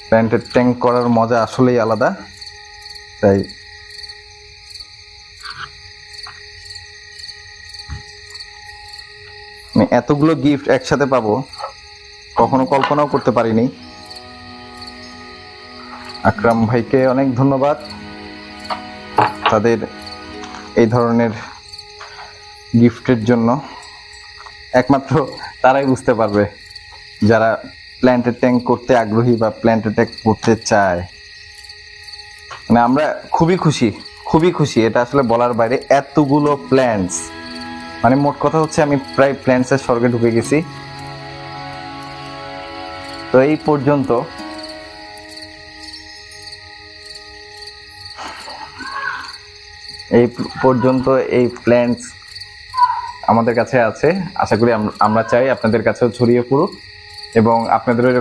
প্ল্যান্টের ট্যাঙ্ক করার মজা আসলেই আলাদা। তাই আমি এতগুলো গিফট একসাথে পাবো কখনো কল্পনাও করতে পারিনি। আকরাম ভাইকে অনেক ধন্যবাদ, তাদের এই ধরনের গিফটের জন্য। একমাত্র তারাই বুঝতে পারবে যারা প্ল্যান্টের ট্যাঙ্ক করতে আগ্রহী বা প্ল্যান্টের ট্যাঙ্ক করতে চায়। মানে আমরা খুবই খুশি, এটা আসলে বলার বাইরে। এতগুলো প্ল্যান্টস, মানে মোট কথা হচ্ছে আমি প্রায় প্ল্যান্টসের স্বর্গে ঢুকে গেছি। তো এই পর্যন্ত এই প্ল্যান্টস আমাদের কাছে আছে। আশা করি আমরা চাই আপনাদের কাছেও ছড়িয়ে পড়ুক এবং আপনাদেরও